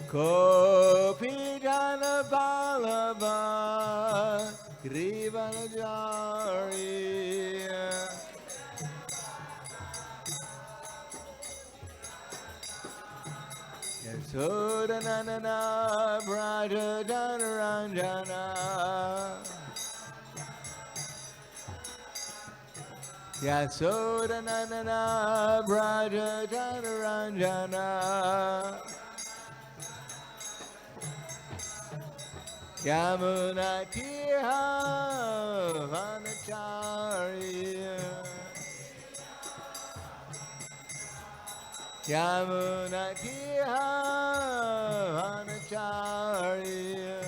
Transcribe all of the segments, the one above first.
Kopi Jana Balaba Grivanajari Yasoda Nana Braja Janaranjana Yasoda Nana Braja Janaranjana Yamuna Tira Vanacharya Yamuna Tira Vanacharya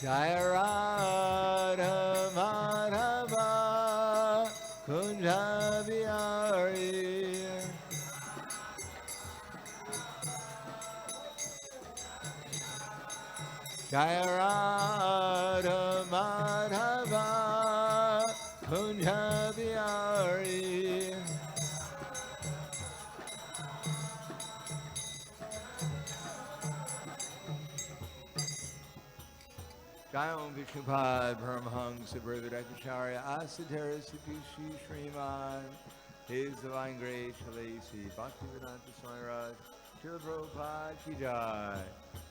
Jaya Radha Madhava Kunja Vihari Jaya Radha Madhava Kunja Vihari Jaya Om Vishnupad Paramahansa Brahmadacharya Asadhara Satishi Srimad His Divine Grace Shalasi Bhaktivedanta Swami Maharaj Srila Prabhupada Ki Jai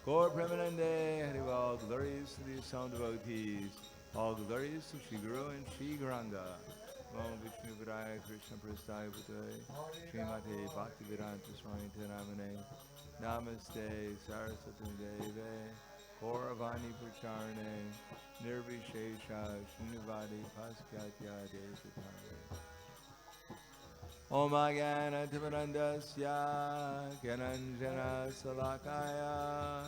Gaur Premanande Harival glorious to the sound devotees all glorious to Shri Guru and Shri Garanga Om Vishnu Vidaya Krishna Prasthaya Bhutale Srimate Bhaktivedanta Swami Tenamane Namaste Saraswati Deve Gauravani Pracharane Nirvishesha Srinivadi Paskatya Desatare Om Agana Timarandasya Gananjana Salakaya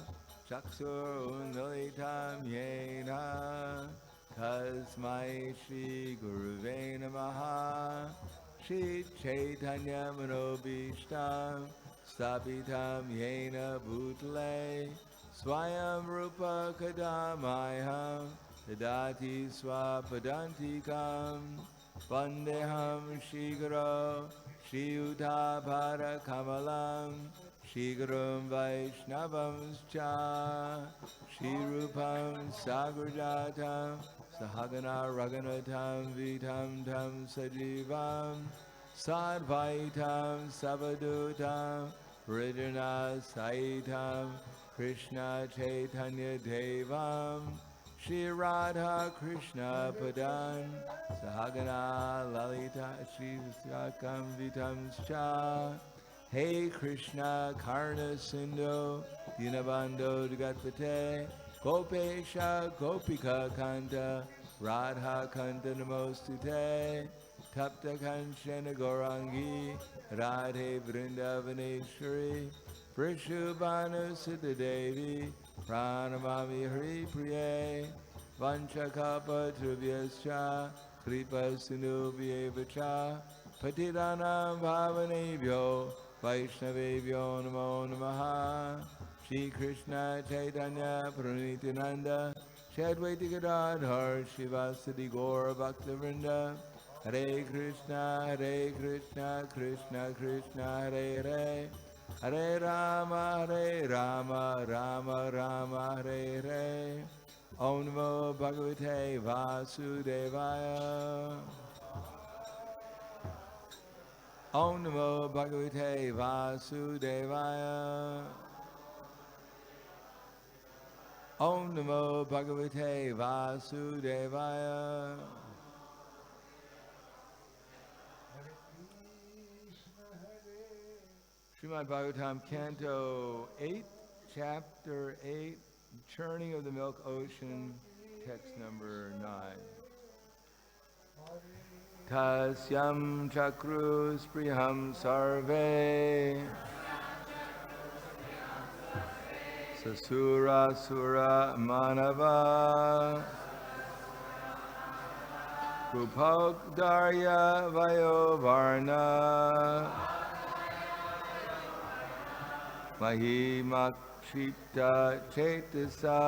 Chaksur Undalitam Yena Tasmai Shri Guruve Namaha Shri Chaitanya Manobishtam Stapitam Yena Bhutale Swayam Rupa Kadamayam Tadati Swapadantikam Vandeham Shri Guru Shri Uddhabara Kamalam Shri Gurum Vaishnavam Cha Shri Rupam Sagrajatam Sahagana Raganatam Vitam Tam Sajivam Sadvaitam Savadutam Ridana Saitam Krishna Chaitanya Devam Shri Radha Krishna Padan Sahagana Lalita Shri Sakam Vitam Cha Hey Krishna Karna Sindhu Dinabando Jagatpate Gopesha Gopika Kanta Radha Kanta Namostute Tapta Kanchana Gaurangi Radhe Vrindavaneshwari Prishubhanu Siddha Devi Pranamami Hari Priye Vanchakapa Trubhyascha Kripa Sinubhyevacha Patidanam Bhavanebhyo Vaishnavebhyo Namo Namaha Shri Krishna Chaitanya Pranityananda Shri Advaita Gadadhar Shivasadi Gaura Bhaktivinoda Hare Krishna Krishna Krishna Hare Hare Hare Rama Rama Rama Hare Hare Om Namo Bhagavate Vasudevaya Om Namo Bhagavate Vasudevaya Om Namo Bhagavate Vasudevaya Srimad Bhagavatam, Canto 8, Chapter 8, Churning of the Milk Ocean, text number 9. Tasyam chakrus priham sarve Sasura sura manava Rupok darya vayo varna Mahimakshita chetasa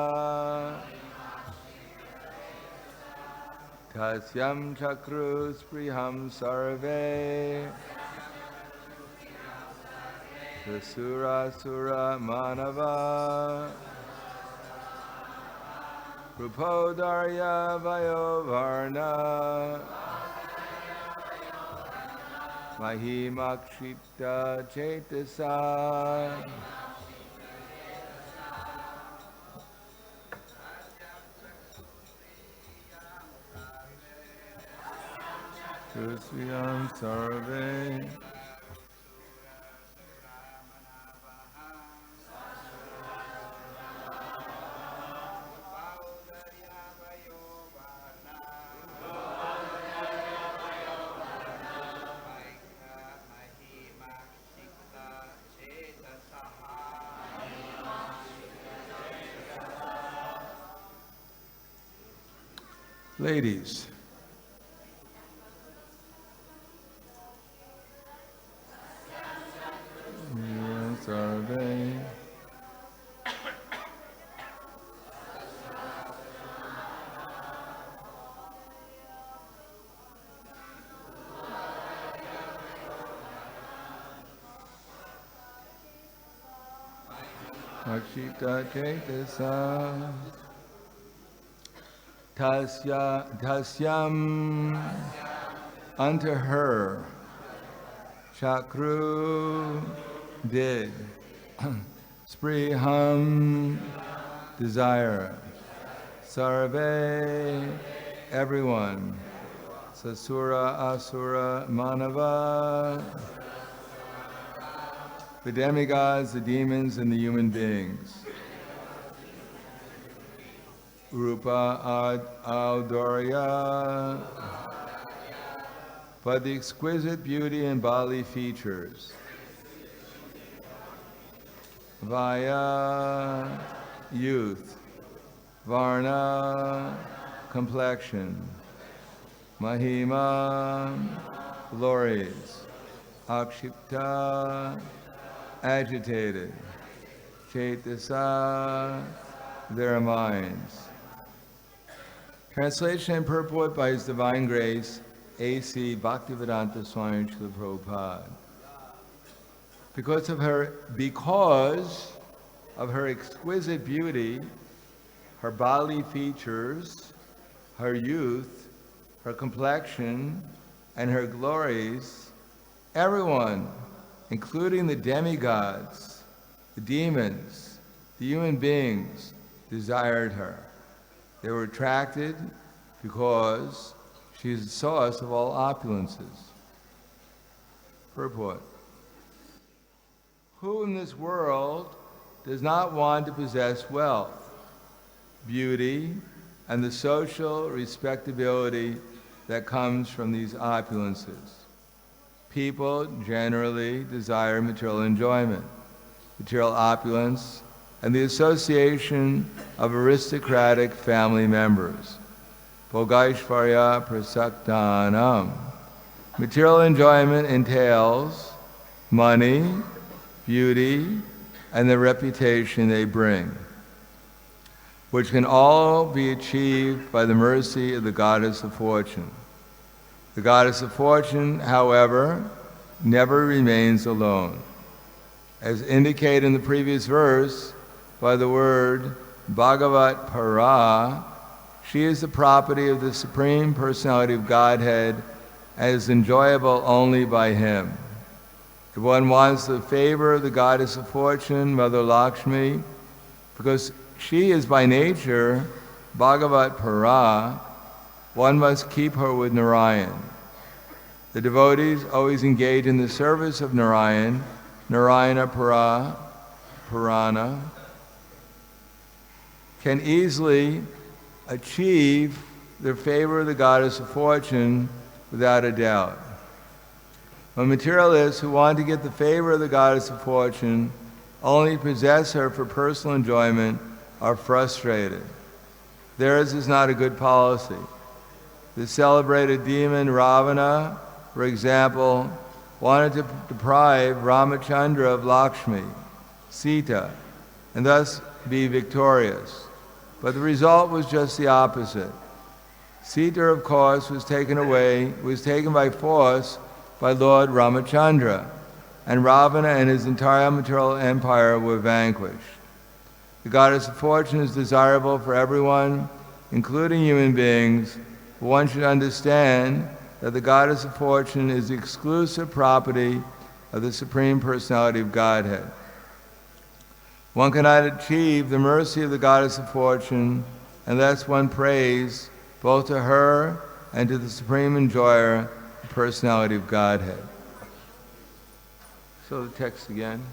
Tasyam chakrus priham sarve Sasura Sura Manava Rupodarya Vayovarna Mahimakshipta Chetasa Susviyam Sarve Ladies, Sarve Akshita Chetasa Tasyam unto her Chakru did Spriham desire Sarve everyone Sasura Asura Manava the demigods, the demons, and the human beings. Rupa Audorya, but the exquisite beauty and bodily features. Vaya, youth. Varna, complexion. Mahima, glories. Akshipta, agitated. Chetasa, their minds. Translation and purport by His Divine Grace, A.C. Bhaktivedanta Swami Srila Prabhupada. Because of her exquisite beauty, her bodily features, her youth, her complexion, and her glories, everyone, including the demigods, the demons, the human beings, desired her. They were attracted because she is the source of all opulences. Purport. Who in this world does not want to possess wealth, beauty, and the social respectability that comes from these opulences? People generally desire material enjoyment, material opulence, and the association of aristocratic family members. Bhogaishvarya prasaktanam. Material enjoyment entails money, beauty, and the reputation they bring, which can all be achieved by the mercy of the Goddess of Fortune. The Goddess of Fortune, however, never remains alone. As indicated in the previous verse, by the word Bhagavat Para, she is the property of the Supreme Personality of Godhead and is enjoyable only by Him. If one wants the favor of the Goddess of Fortune, Mother Lakshmi, because she is by nature Bhagavat Para, one must keep her with Narayan. The devotees always engage in the service of Narayan, Narayana Para, Purana, can easily achieve the favor of the Goddess of Fortune without a doubt. But materialists who want to get the favor of the Goddess of Fortune only possess her for personal enjoyment are frustrated. Theirs is not a good policy. The celebrated demon Ravana, for example, wanted to deprive Ramachandra of Lakshmi, Sita, and thus be victorious. But the result was just the opposite. Sita, of course, was taken by force by Lord Ramachandra, and Ravana and his entire material empire were vanquished. The goddess of fortune is desirable for everyone, including human beings, but one should understand that the goddess of fortune is the exclusive property of the Supreme Personality of Godhead. One cannot achieve the mercy of the goddess of fortune unless one prays both to her and to the Supreme Enjoyer, the Personality of Godhead. So the text again.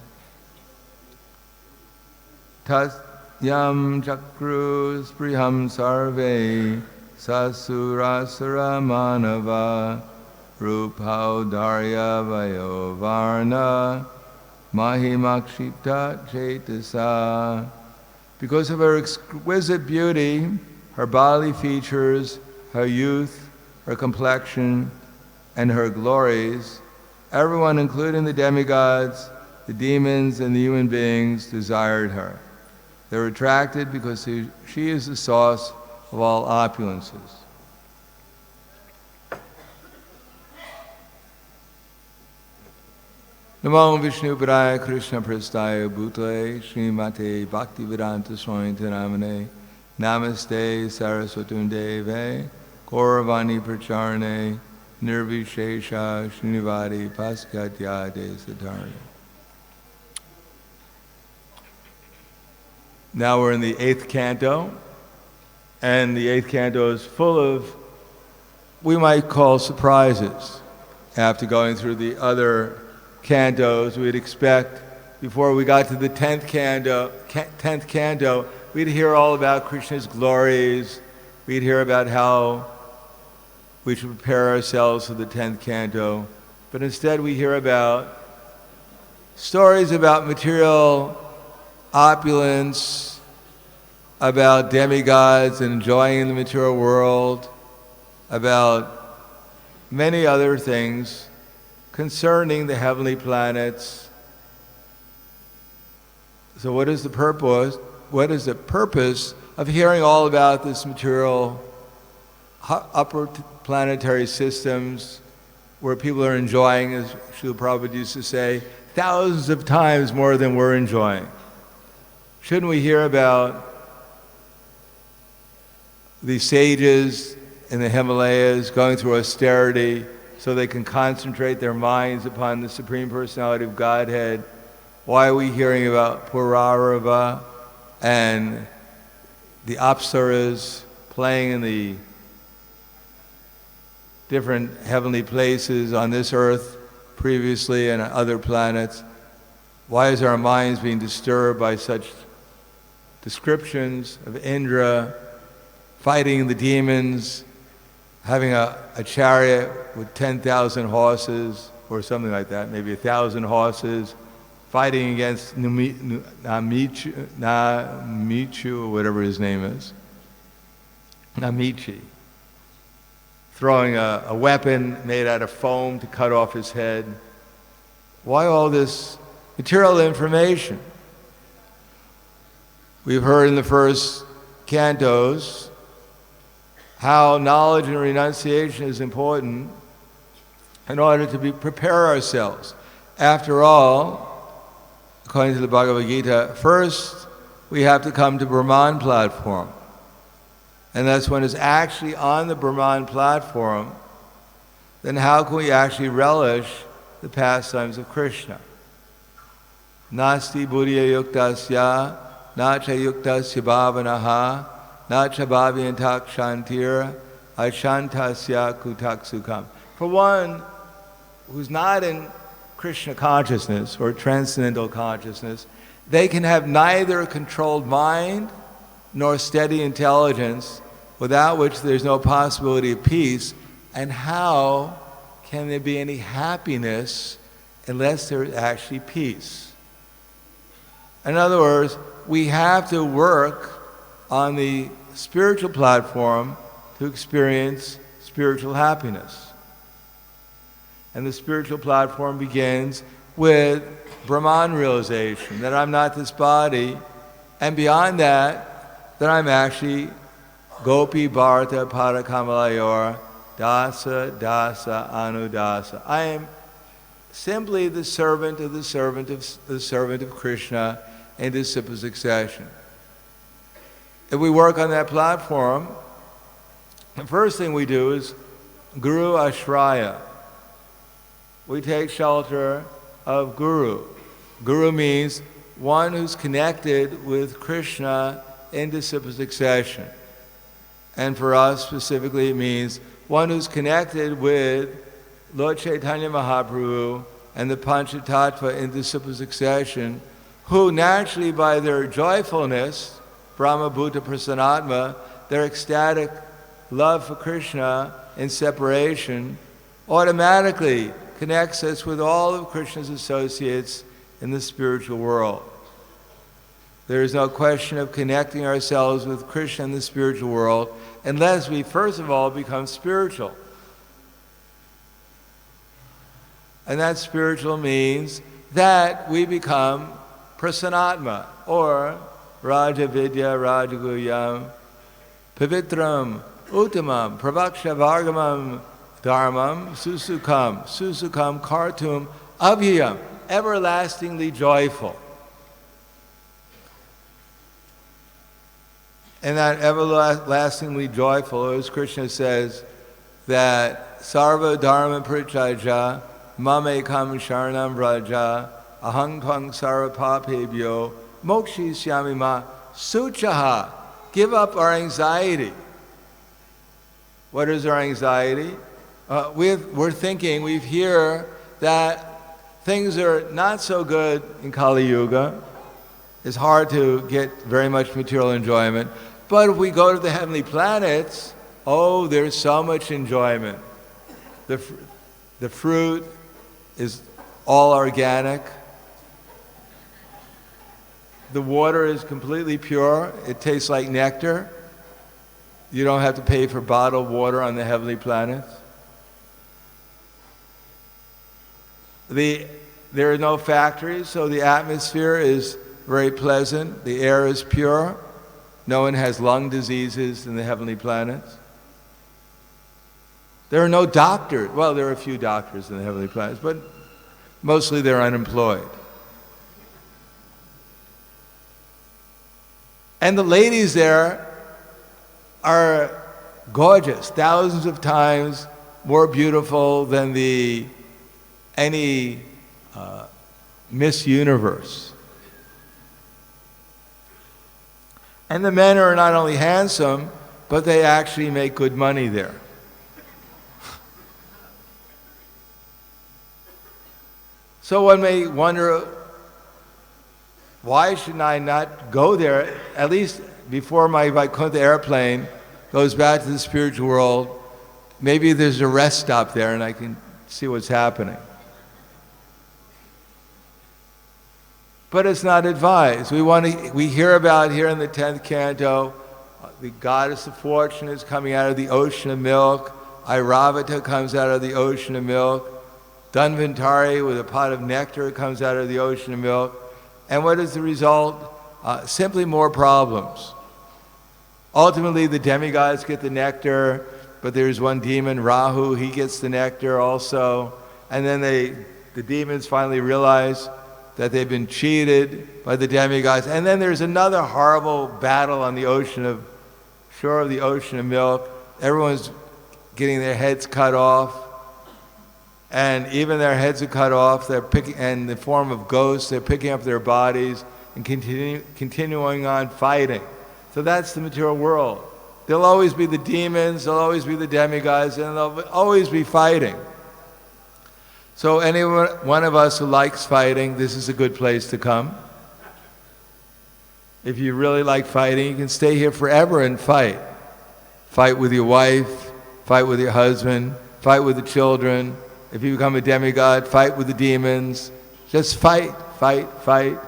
Tas yam chakrus priham sarve sasurasura manava rupaudarya vayovarna mahimakshita chetasa. Because of her exquisite beauty, her bodily features, her youth, her complexion, and her glories, everyone, including the demigods, the demons, and the human beings, desired her. They were attracted because she is the source of all opulences. Namo Vishnu Padaya Krishna Prastaya Bhutale Srimate Bhaktivedanta Swami Namane Namaste Saraswatundeve Gauravani Pracharane Nirvishesha Srinivadi Paskatyade Satarya. Now we're in the 8th canto, and the 8th canto is full of, we might call, surprises. After going through the other cantos, we'd expect, before we got to the 10th canto, we'd hear all about Krishna's glories. We'd hear about how we should prepare ourselves for the 10th canto. But instead we hear about stories about material opulence, about demigods and enjoying the material world, about many other things concerning the heavenly planets. So what is the purpose? What is the purpose of hearing all about this material upper planetary systems where people are enjoying, as Srila Prabhupada used to say, thousands of times more than we're enjoying? Shouldn't we hear about the sages in the Himalayas going through austerity so they can concentrate their minds upon the Supreme Personality of Godhead? Why are we hearing about Purarava and the Apsaras playing in the different heavenly places on this earth previously and on other planets? Why is our minds being disturbed by such descriptions of Indra fighting the demons, having a chariot with 10,000 horses or something like that, maybe 1,000 horses, fighting against Namichu, or whatever his name is, Namichi, throwing a weapon made out of foam to cut off his head? Why all this material information? We've heard in the first cantos how knowledge and renunciation is important in order to prepare ourselves. After all, according to the Bhagavad Gita, first we have to come to Brahman platform. And that's when it's actually on the Brahman platform, then how can we actually relish the pastimes of Krishna? Nasti buddhya yuktasya, nacha yuktasya bhavanaha, nacha bhaviyantak shantir, ashantasya kutak sukham. For one who's not in Krishna consciousness or transcendental consciousness, they can have neither a controlled mind nor steady intelligence, without which there's no possibility of peace. And how can there be any happiness unless there's actually peace? In other words, we have to work on the spiritual platform to experience spiritual happiness. And the spiritual platform begins with Brahman realization, that I'm not this body, and beyond that, that I'm actually Gopi Bharata Pada Kamalayor Dasa Dasa Anudasa. I am simply the servant of the servant of the servant of Krishna in disciple succession. If we work on that platform, the first thing we do is Guru Ashraya. We take shelter of Guru. Guru means one who's connected with Krishna in disciple succession. And for us specifically, it means one who's connected with Lord Chaitanya Mahaprabhu and the Panchatattva in disciple succession, who naturally by their joyfulness, Brahma Bhuta Prasanatma, their ecstatic love for Krishna in separation, automatically connects us with all of Krishna's associates in the spiritual world. There is no question of connecting ourselves with Krishna in the spiritual world unless we first of all become spiritual. And that spiritual means that we become prasanatma, or Raja Vidya Rajaguyam Pavitram Uttamam Pravaksha Vargamam Dharmam Susukam Kartum Abhyam, everlastingly joyful. And that everlastingly joyful, as Krishna says, that Sarva Dharma Parityajya Mamekam Sharanam Vraja Ahang Twang Sarva Papebhyo Mokshisyami Ma Suchaha. Give up our anxiety. What is our anxiety? We're thinking, we hear that things are not so good in Kali Yuga. It's hard to get very much material enjoyment. But if we go to the heavenly planets, oh, there's so much enjoyment. The fruit is all organic. The water is completely pure. It tastes like nectar. You don't have to pay for bottled water on the heavenly planets. There are no factories, so the atmosphere is very pleasant. The air is pure. No one has lung diseases in the heavenly planets. There are no doctors. Well, there are a few doctors in the heavenly planets, but mostly they're unemployed. And the ladies there are gorgeous, thousands of times more beautiful than any Miss Universe. And the men are not only handsome, but they actually make good money there. So one may wonder, why should I not go there, at least before my Vaikuntha airplane goes back to the spiritual world? Maybe there's a rest stop there and I can see what's happening. But it's not advised. We hear about here in the 10th canto, the goddess of fortune is coming out of the ocean of milk. Airavata comes out of the ocean of milk. Dhanvantari with a pot of nectar comes out of the ocean of milk. And what is the result? Simply more problems. Ultimately, the demigods get the nectar, but there's one demon, Rahu, he gets the nectar also. And then the demons finally realize that they've been cheated by the demigods. And then there's another horrible battle on the shore of the ocean of milk. Everyone's getting their heads cut off. And even their heads are cut off, in the form of ghosts, they're picking up their bodies and continuing on fighting. So that's the material world. There'll always be the demons, there'll always be the demigods, and they'll always be fighting. So any one of us who likes fighting, this is a good place to come. If you really like fighting, you can stay here forever and fight. Fight with your wife, fight with your husband, fight with the children. If you become a demigod, fight with the demons. Just fight, fight, fight.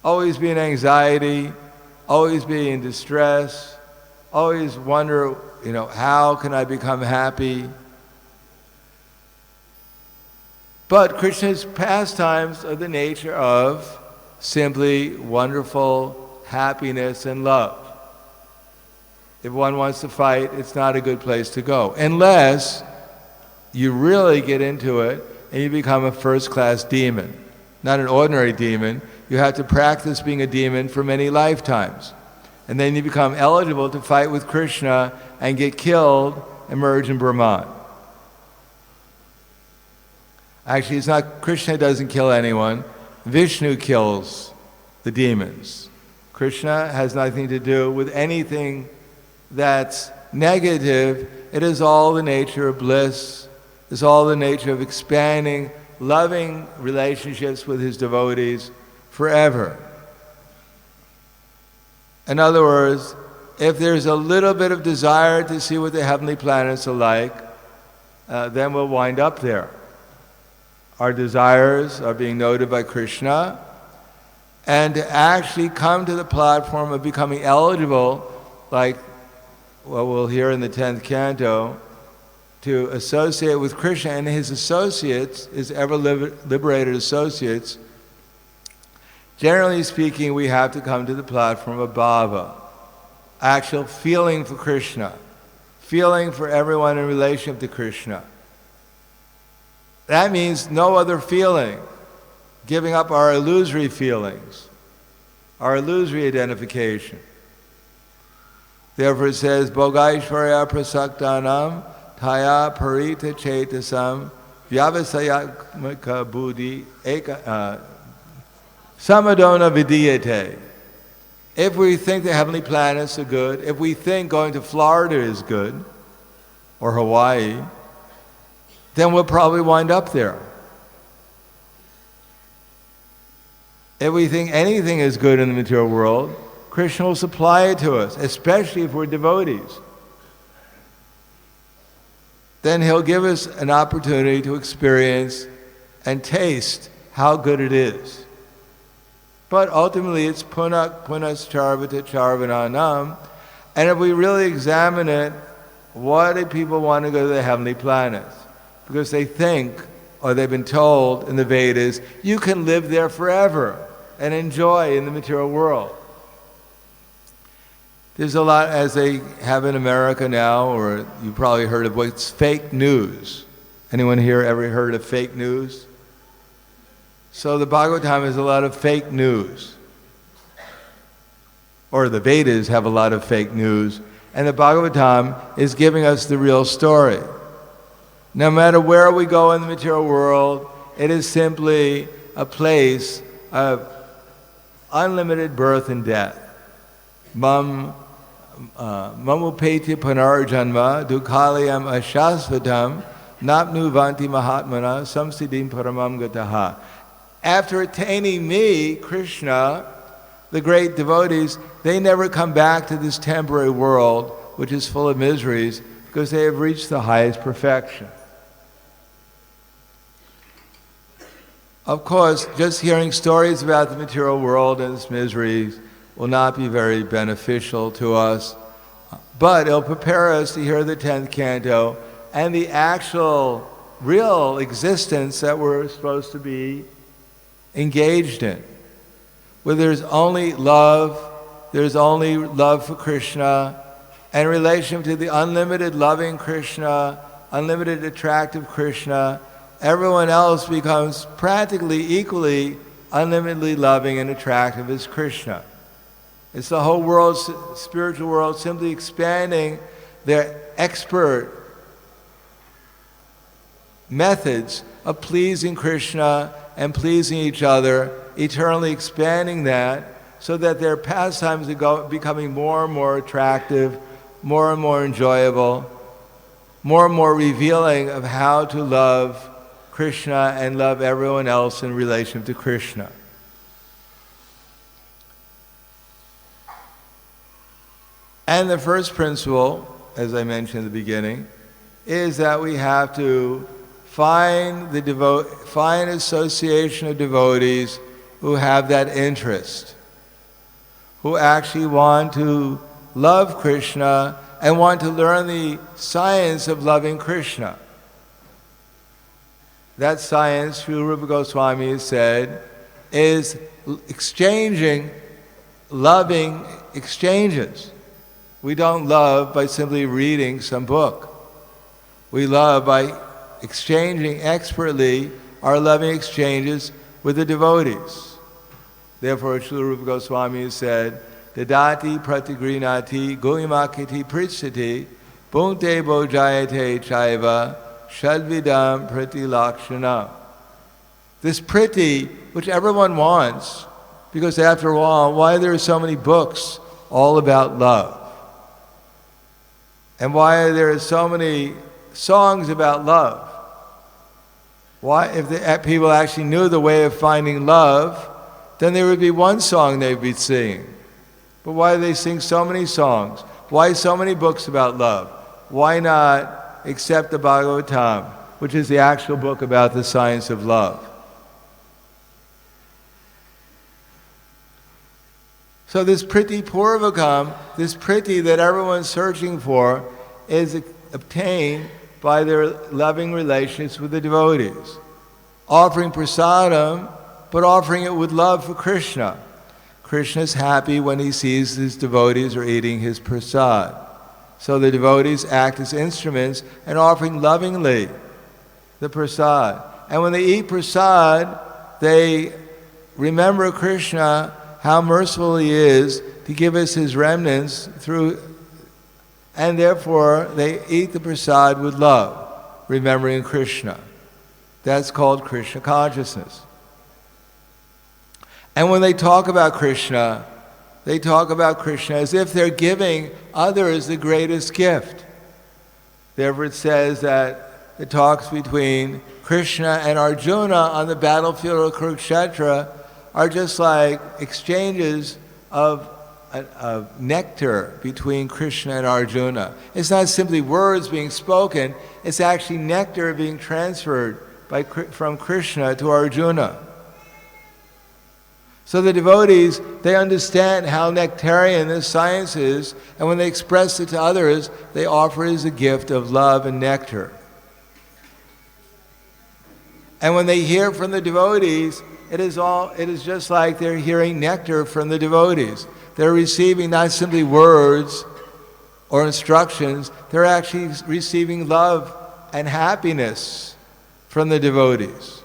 Always be in anxiety, always be in distress, always wonder, how can I become happy? But Krishna's pastimes are the nature of simply wonderful happiness and love. If one wants to fight, it's not a good place to go. Unless you really get into it and you become a first-class demon. Not an ordinary demon. You have to practice being a demon for many lifetimes. And then you become eligible to fight with Krishna and get killed and merge in Brahman. Actually, it's not, Krishna doesn't kill anyone. Vishnu kills the demons. Krishna has nothing to do with anything that's negative. It is all the nature of bliss. It's all the nature of expanding, loving relationships with his devotees forever. In other words, if there's a little bit of desire to see what the heavenly planets are like, then we'll wind up there. Our desires are being noted by Krishna, and to actually come to the platform of becoming eligible, like what we'll hear in the 10th canto, to associate with Krishna and his associates, his ever-liberated associates. Generally speaking, we have to come to the platform of bhava, actual feeling for Krishna, feeling for everyone in relationship to Krishna. That means no other feeling, giving up our illusory feelings, our illusory identification. Therefore it says, Bhogaishvarya prasaktanam taya parita chetasam vyavasayamika buddhi samadona vidiyate. If we think the heavenly planets are good, if we think going to Florida is good, or Hawaii, then we'll probably wind up there. If we think anything is good in the material world, Krishna will supply it to us, especially if we're devotees. Then he'll give us an opportunity to experience and taste how good it is. But ultimately it's punas charvata charvananam, and if we really examine it, why do people want to go to the heavenly planets? Because they think, or they've been told in the Vedas, you can live there forever and enjoy in the material world. There's a lot, as they have in America now, or you probably heard of what's fake news. Anyone here ever heard of fake news? So the Bhagavatam has a lot of fake news. Or the Vedas have a lot of fake news. And the Bhagavatam is giving us the real story. No matter where we go in the material world, it is simply a place of unlimited birth and death. Mam upeti panarjanma dukhalayam ashasvatam napnu vanti mahatmana samsiddhim paramam gataha. After attaining me, Krishna, the great devotees, they never come back to this temporary world, which is full of miseries, because they have reached the highest perfection. Of course, just hearing stories about the material world and its miseries will not be very beneficial to us, but it'll prepare us to hear the 10th canto and the actual, real existence that we're supposed to be engaged in. Where there's only love for Krishna, and in relation to the unlimited loving Krishna, unlimited attractive Krishna, everyone else becomes practically equally unlimitedly loving and attractive as Krishna. It's the whole world, spiritual world, simply expanding their expert methods of pleasing Krishna and pleasing each other, eternally expanding that, so that their pastimes are becoming more and more attractive, more and more enjoyable, more and more revealing of how to love Krishna and love everyone else in relation to Krishna. And the first principle, as I mentioned in the beginning, is that we have to find association of devotees who have that interest, who actually want to love Krishna and want to learn the science of loving Krishna. That science, Sri Rupa Goswami has said, is exchanging, loving exchanges. We don't love by simply reading some book. We love by exchanging expertly our loving exchanges with the devotees. Therefore, Srila Rupa Goswami said, Dadati pratigrinati goimakiti pritsati bunte bojayate chaiva shadvidam pratilakshana. This priti, which everyone wants, because after all, why there are so many books all about love? And why there are so many songs about love? Why, if people actually knew the way of finding love, then there would be one song they'd be singing. But why do they sing so many songs? Why so many books about love? Why not accept the Bhagavatam, which is the actual book about the science of love? So this priti purvakam, this priti that everyone's searching for, is obtained by their loving relations with the devotees. Offering prasadam, but offering it with love for Krishna. Krishna is happy when he sees his devotees are eating his prasad. So the devotees act as instruments and offering lovingly the prasad. And when they eat prasad, they remember Krishna, how merciful he is to give us his remnants through, and therefore they eat the prasad with love, remembering Krishna. That's called Krishna consciousness. And when they talk about Krishna, they talk about Krishna as if they're giving others the greatest gift. Therefore it says that the talks between Krishna and Arjuna on the battlefield of Kurukshetra are just like exchanges of nectar between Krishna and Arjuna. It's not simply words being spoken, it's actually nectar being transferred from Krishna to Arjuna. So the devotees, they understand how nectarian this science is, and when they express it to others, they offer it as a gift of love and nectar. And when they hear from the devotees, it is just like they're hearing nectar from the devotees. They're receiving not simply words or instructions, they're actually receiving love and happiness from the devotees.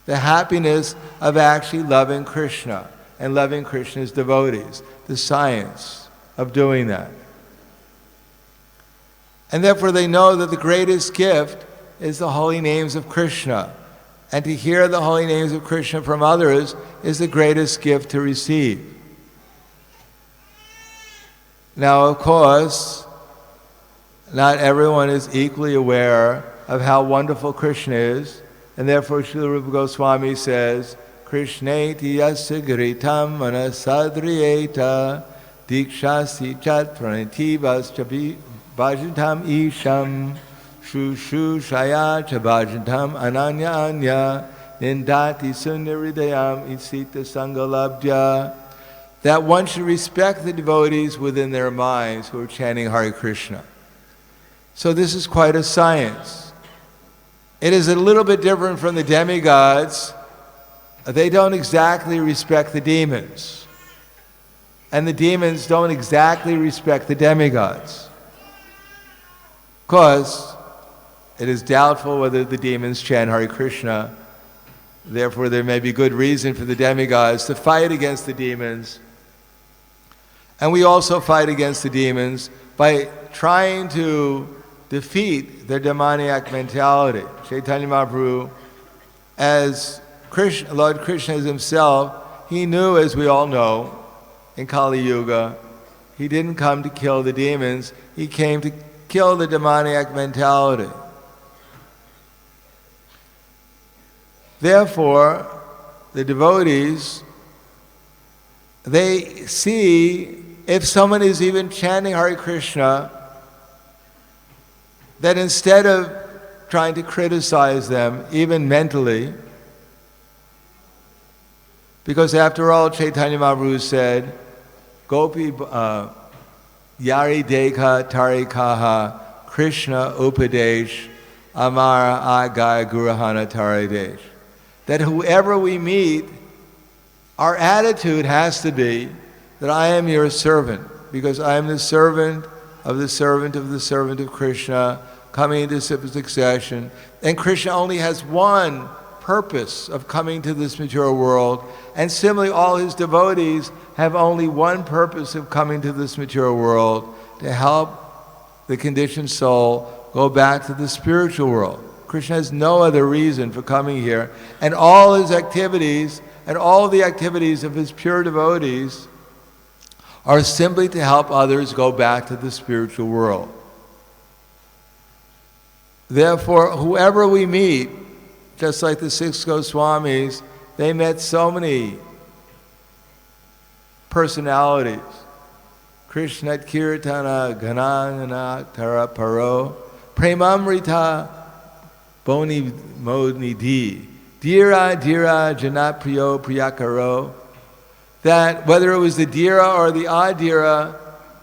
The happiness of actually loving Krishna and loving Krishna's devotees, the science of doing that. And therefore they know that the greatest gift is the holy names of Krishna. And to hear the holy names of Krishna from others is the greatest gift to receive. Now, of course, not everyone is equally aware of how wonderful Krishna is, and therefore Srila Rupa Goswami says, Krishneti yasya giritam manasadriyeta dikshasi chat pranitivas bhajantam isham shushu shaya cha bhajantam ananya anya nindati sunyaridayam isita sangalabdya. That one should respect the devotees within their minds who are chanting Hare Krishna. So this is quite a science. It is a little bit different from the demigods. They don't exactly respect the demons. And the demons don't exactly respect the demigods. Because it is doubtful whether the demons chant Hare Krishna. Therefore, there may be good reason for the demigods to fight against the demons. And we also fight against the demons by trying to defeat their demoniac mentality. Chaitanya Mahaprabhu, as Krishna, Lord Krishna himself, he knew, as we all know, in Kali Yuga, he didn't come to kill the demons, he came to kill the demoniac mentality. Therefore, the devotees, they see if someone is even chanting Hare Krishna, that instead of trying to criticize them, even mentally, because after all, Chaitanya Mahaprabhu said, Gopi yari dekha tarikaha Krishna upadesh amara agaya gurahana taridesh. That whoever we meet, our attitude has to be that I am your servant, because I am the servant of the servant of the servant of Krishna. coming into succession. And Krishna only has one purpose of coming to this material world. And similarly, all his devotees have only one purpose of coming to this material world, to help the conditioned soul go back to the spiritual world. Krishna has no other reason for coming here. And all his activities and all the activities of his pure devotees are simply to help others go back to the spiritual world. Therefore, whoever we meet, just like the 6 Goswamis, they met so many personalities. Krishna Kirtana Ganangana Tara Paro Premamrita Boni Modnidhi Dira Dira Janapriyo Priyakaro. That whether it was the Dira or the Adira,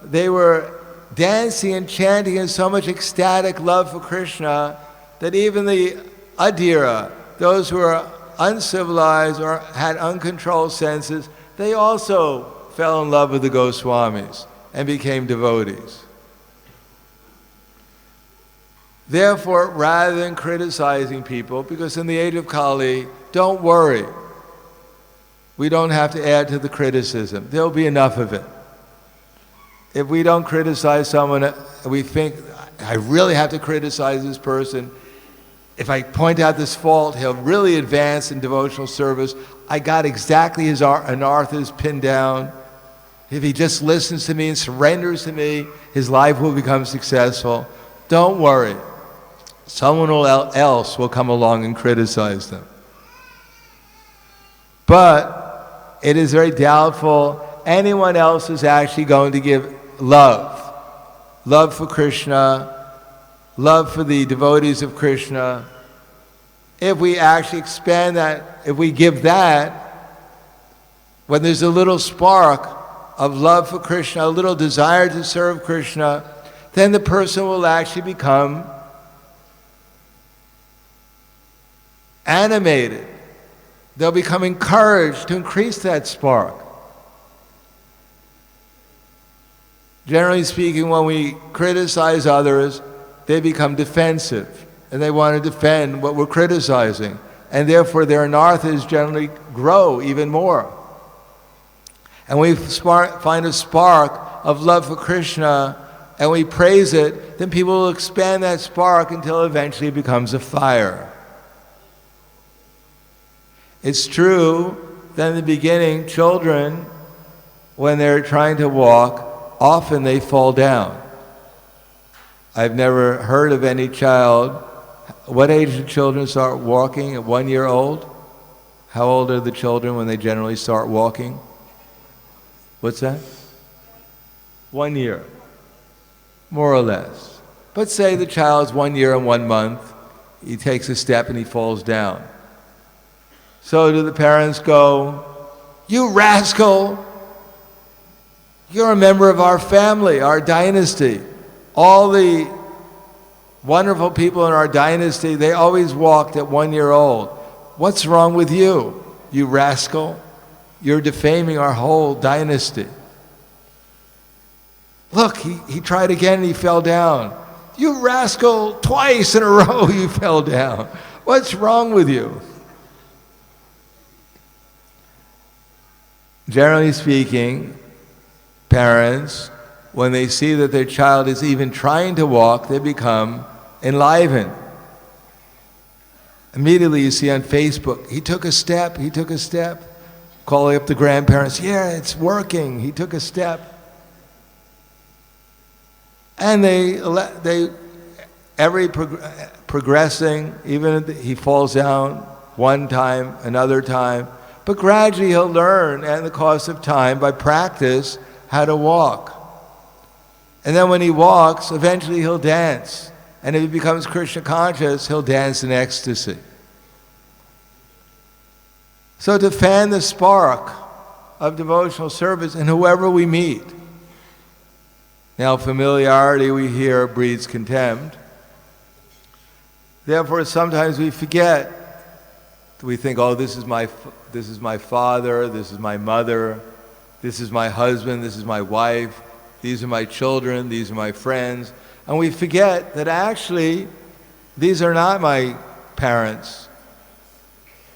they were dancing and chanting in so much ecstatic love for Krishna that even the Adira, those who are uncivilized or had uncontrolled senses, they also fell in love with the Goswamis and became devotees. Therefore, rather than criticizing people, because in the age of Kali, don't worry. We don't have to add to the criticism. There'll be enough of it. If we don't criticize someone, we think, I really have to criticize this person. If I point out this fault, he'll really advance in devotional service. I got exactly his anarthas pinned down. If he just listens to me and surrenders to me, his life will become successful. Don't worry. Someone else will come along and criticize them. But it is very doubtful anyone else is actually going to give love for Krishna, love for the devotees of Krishna. If we actually expand that, if we give that, when there's a little spark of love for Krishna, a little desire to serve Krishna, then the person will actually become animated. They'll become encouraged to increase that spark. Generally speaking, when we criticize others, they become defensive and they want to defend what we're criticizing, and therefore their anarthas generally grow even more. And we find a spark of love for Krishna and we praise it, then people will expand that spark until eventually it becomes a fire. It's true that in the beginning, children, when they're trying to walk, often they fall down. I've never heard of any child. What age do children start walking? At 1 year old? How old are the children when they generally start walking? What's that? 1 year, more or less. But say the child's 1 year and 1 month, he takes a step and he falls down. So do the parents go, "You rascal! You're a member of our family, our dynasty. All the wonderful people in our dynasty, they always walked at 1 year old. What's wrong with you, you rascal? You're defaming our whole dynasty. Look, he tried again and he fell down. You rascal, twice in a row you fell down. What's wrong with you?" Generally speaking, parents, when they see that their child is even trying to walk, they become enlivened. Immediately you see on Facebook, he took a step. Calling up the grandparents, yeah, it's working, he took a step. And progressing, even if he falls down one time, another time, but gradually he'll learn, at the cost of time, by practice, how to walk. And then when he walks, eventually he'll dance. And if he becomes Krishna conscious, he'll dance in ecstasy. So to fan the spark of devotional service in whoever we meet. Now familiarity, we hear, breeds contempt. Therefore sometimes we forget. We think, oh, this is my father, this is my mother, this is my husband, this is my wife, these are my children, these are my friends. And we forget that actually these are not my parents.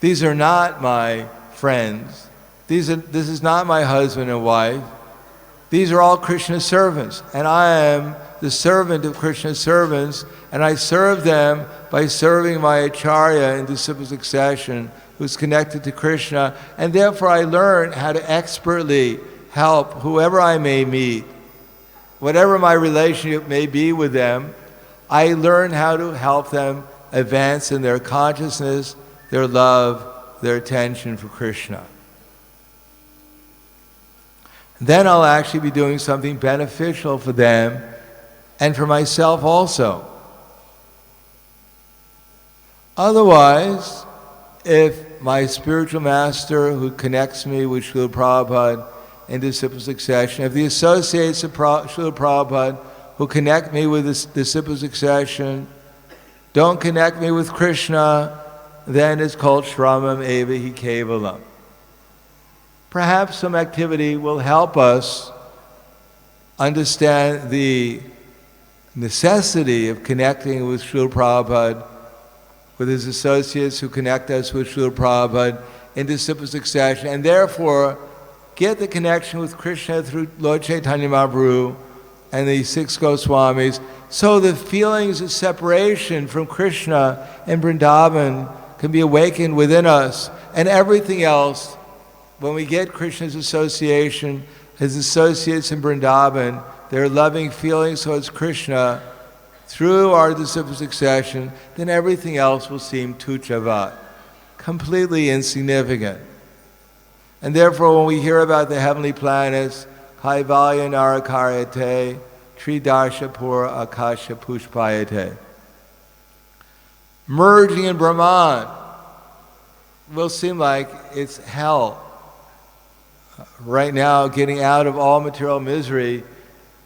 These are not my friends. This is not my husband and wife. These are all Krishna's servants. And I am the servant of Krishna's servants, and I serve them by serving my acharya in disciple succession, who's connected to Krishna, and therefore I learn how to expertly help whoever I may meet. Whatever my relationship may be with them, I learn how to help them advance in their consciousness, their love, their attention for Krishna. Then I'll actually be doing something beneficial for them and for myself also. Otherwise, if my spiritual master who connects me with Srila Prabhupada in disciple succession, if the associates of Srila Prabhupada who connect me with this disciple succession don't connect me with Krishna, then it's called Shramam Eva Hi Kevalam. Perhaps some activity will help us understand the necessity of connecting with Srila Prabhupada, with his associates who connect us with Srila Prabhupada in disciple succession, and therefore get the connection with Krishna through Lord Chaitanya Mahaprabhu and the 6 Goswamis, so the feelings of separation from Krishna and Vrindavan can be awakened within us, and everything else, when we get Krishna's association, his associates in Vrindavan, their loving feelings towards Krishna through our disciple succession, then everything else will seem tuchavat, completely insignificant. And therefore, when we hear about the heavenly planets, Kaivalya Narakaryate, Tridarshapur Akasha Pushpayate, merging in Brahman will seem like it's hell. Right now, getting out of all material misery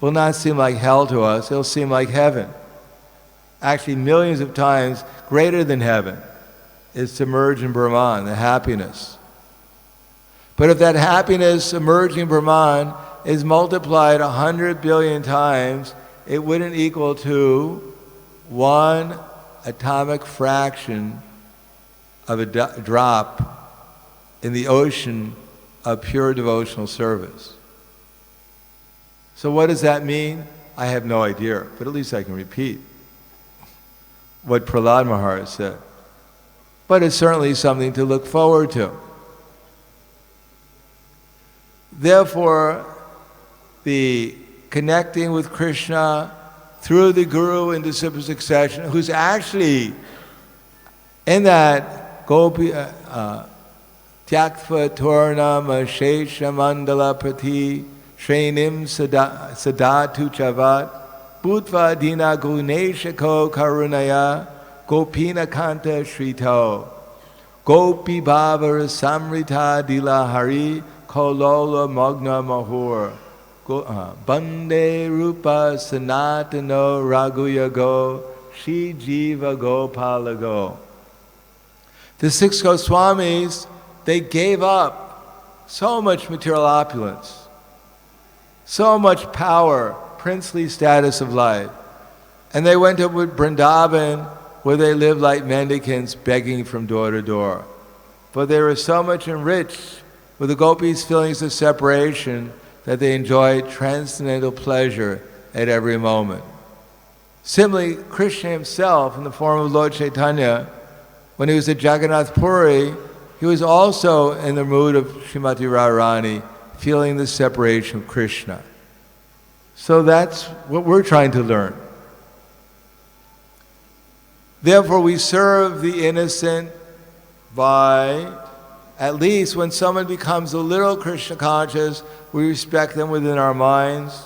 will not seem like hell to us, it'll seem like heaven. Actually, millions of times greater than heaven is to merge in Brahman, the happiness. But if that happiness emerging in Brahman is multiplied 100 billion times, it wouldn't equal to 1 atomic fraction of a drop in the ocean of pure devotional service. So what does that mean? I have no idea, but at least I can repeat what Prahlad Maharaj said. But it's certainly something to look forward to. Therefore, the connecting with Krishna through the Guru in disciple succession, who's actually in that Gopi Tyaktva Tornam Shesha Mandala Prati Shrenim Sadatu Chavat Bhutva Dina Guneshako Karunaya Gopina Kanta Shrito Gopi Bhavar Samrita Dila Hari Kolola Magna Mahur Bande Rupa Sanatano Raguyago Shri Jiva Gopalago. The 6 Goswamis, they gave up so much material opulence, so much power, princely status of life. And they went up with Vrindavan, where they lived like mendicants begging from door to door. But they were so much enriched with the gopis' feelings of separation that they enjoyed transcendental pleasure at every moment. Similarly, Krishna himself, in the form of Lord Chaitanya, when he was at Jagannath Puri, he was also in the mood of Srimati Radharani, feeling the separation of Krishna. So that's what we're trying to learn. Therefore, we serve the innocent by, at least when someone becomes a little Krishna conscious, we respect them within our minds.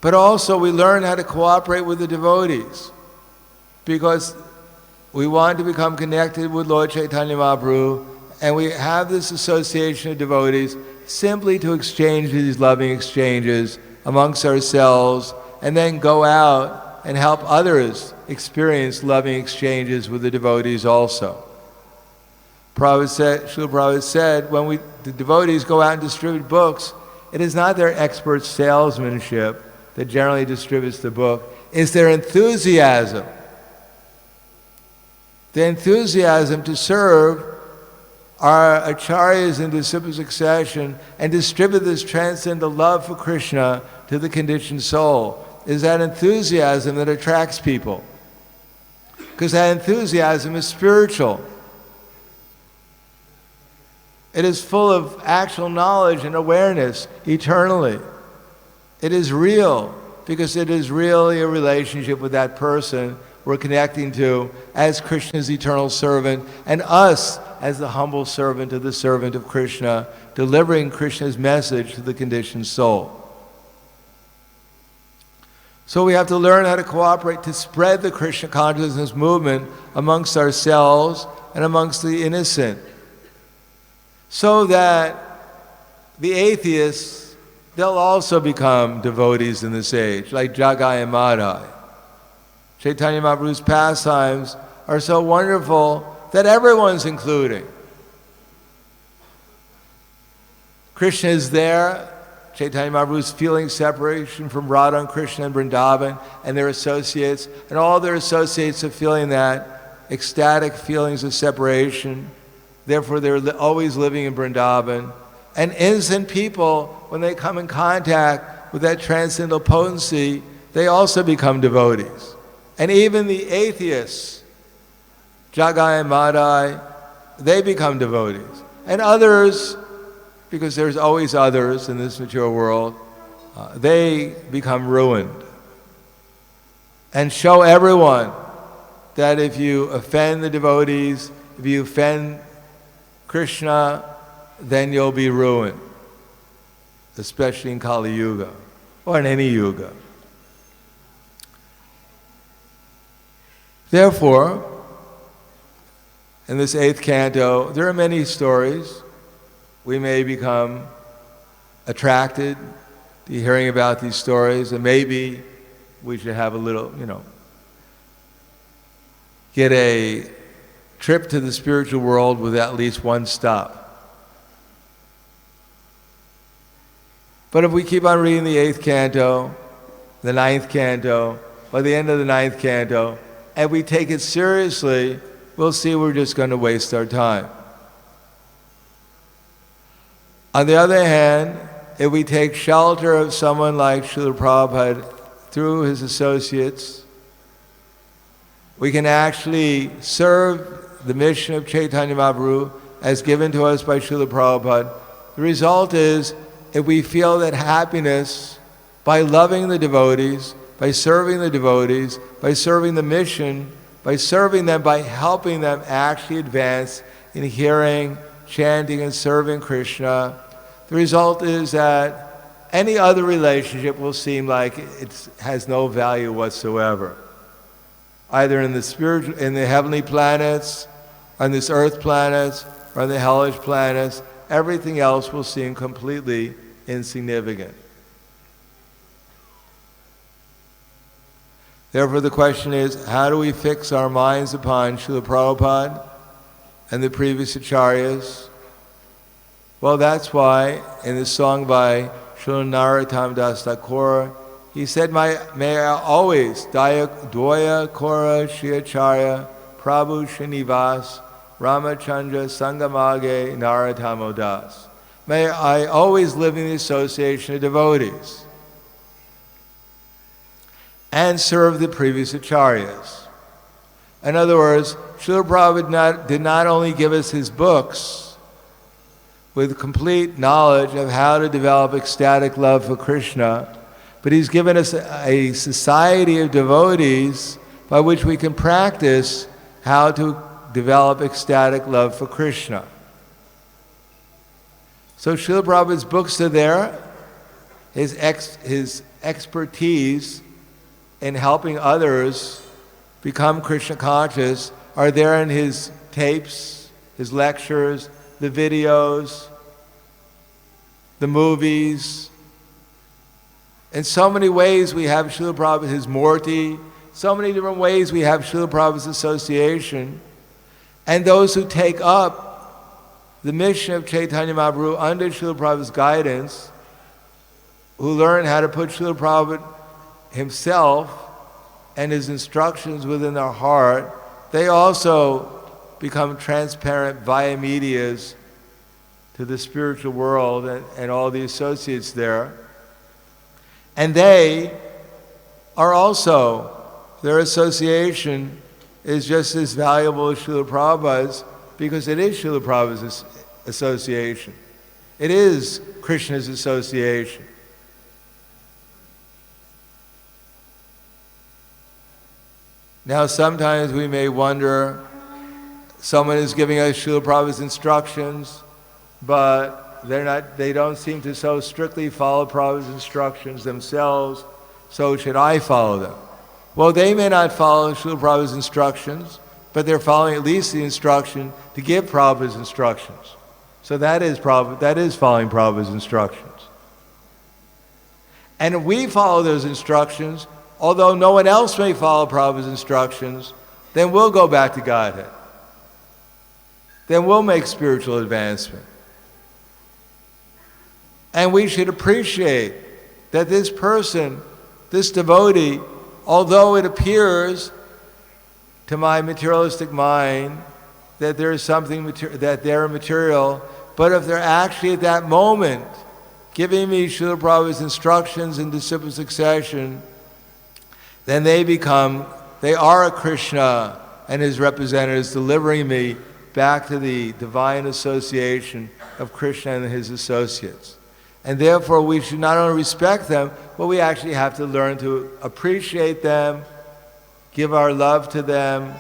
But also we learn how to cooperate with the devotees, because we want to become connected with Lord Chaitanya Mahaprabhu, and we have this association of devotees simply to exchange these loving exchanges amongst ourselves, and then go out and help others experience loving exchanges with the devotees also. Srila Prabhupada said, when the devotees go out and distribute books, it is not their expert salesmanship that generally distributes the book, is their enthusiasm. The enthusiasm to serve our acharyas in disciple succession and distribute this transcendental love for Krishna to the conditioned soul is that enthusiasm that attracts people. Because that enthusiasm is spiritual. It is full of actual knowledge and awareness eternally. It is real because it is really a relationship with that person we're connecting to as Krishna's eternal servant and us as the humble servant of the servant of Krishna, delivering Krishna's message to the conditioned soul. So we have to learn how to cooperate to spread the Krishna consciousness movement amongst ourselves and amongst the innocent, so that the atheists, they'll also become devotees in this age, like Jagai and Madhai. Chaitanya Mahaprabhu's pastimes are so wonderful that everyone's including. Krishna is there. Chaitanya Mahaprabhu is feeling separation from Radha and Krishna and Vrindavan and their associates, and all their associates are feeling that ecstatic feelings of separation. Therefore, they're always living in Vrindavan. And innocent people, when they come in contact with that transcendental potency, they also become devotees. And even the atheists, Jagai and Madhai, they become devotees. And others, because there's always others in this material world, they become ruined. And show everyone that if you offend the devotees, if you offend Krishna, then you'll be ruined, especially in Kali Yuga, or in any Yuga. Therefore, in this 8th canto, there are many stories. We may become attracted to hearing about these stories, and maybe we should have a little, get a trip to the spiritual world with at least one stop. But if we keep on reading the 8th canto, the 9th canto, by the end of the 9th canto, and we take it seriously, we'll see we're just going to waste our time. On the other hand, if we take shelter of someone like Srila Prabhupada through his associates, we can actually serve the mission of Chaitanya Mahaprabhu as given to us by Srila Prabhupada. The result is, if we feel that happiness by loving the devotees, by serving the devotees, by serving the mission, by serving them, by helping them actually advance in hearing, chanting, and serving Krishna, the result is that any other relationship will seem like it has no value whatsoever. Either in the heavenly planets, on this earth planets, or on the hellish planets, everything else will seem completely insignificant. Therefore, the question is, how do we fix our minds upon Srila Prabhupada and the previous acharyas? Well, that's why in this song by Srila Narottam Das Thakur, he said, may I always, Dwaya Kora Shri Acharya Prabhu Srinivas Ramachandra Sangamage Narottamo Das. May I always live in the association of devotees and serve the previous acharyas. In other words, Srila Prabhupada did not only give us his books with complete knowledge of how to develop ecstatic love for Krishna, but he's given us a society of devotees by which we can practice how to develop ecstatic love for Krishna. So Srila Prabhupada's books are there, his expertise in helping others become Krishna conscious are there in his tapes, his lectures, the videos, the movies. In so many ways we have Srila Prabhupada, his Murti, so many different ways we have Srila Prabhupada's association. And those who take up the mission of Chaitanya Mahaprabhu under Srila Prabhupada's guidance, who learn how to put Srila Prabhupada himself and his instructions within their heart, they also become transparent via medias to the spiritual world and all the associates there. And they are also, their association is just as valuable as Srila Prabhupada's, because it is Srila Prabhupada's association. It is Krishna's association. Now sometimes we may wonder, someone is giving us Srila Prabhupada's instructions, but they don't seem to so strictly follow Prabhupada's instructions themselves, so should I follow them? Well, they may not follow Srila Prabhupada's instructions, but they're following at least the instruction to give Prabhupada's instructions. So that is following Prabhupada's instructions. And if we follow those instructions, although no one else may follow Prabhupada's instructions, then we'll go back to Godhead. Then we'll make spiritual advancement. And we should appreciate that this person, this devotee, although it appears to my materialistic mind that there is something that they're material, but if they're actually at that moment giving me Srila Prabhupada's instructions in disciple succession, then they are a Krishna and his representatives, delivering me back to the divine association of Krishna and his associates. And therefore we should not only respect them, but we actually have to learn to appreciate them, give our love to them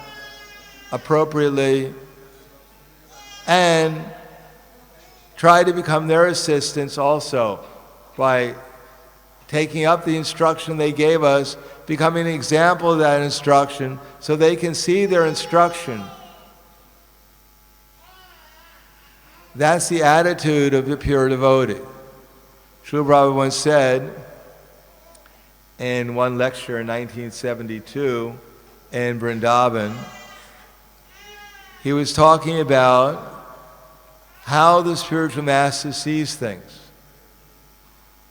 appropriately, and try to become their assistants also by taking up the instruction they gave us, becoming an example of that instruction so they can see their instruction. That's the attitude of the pure devotee. Srila Prabhupada once said in one lecture in 1972 in Vrindavan, he was talking about how the spiritual master sees things.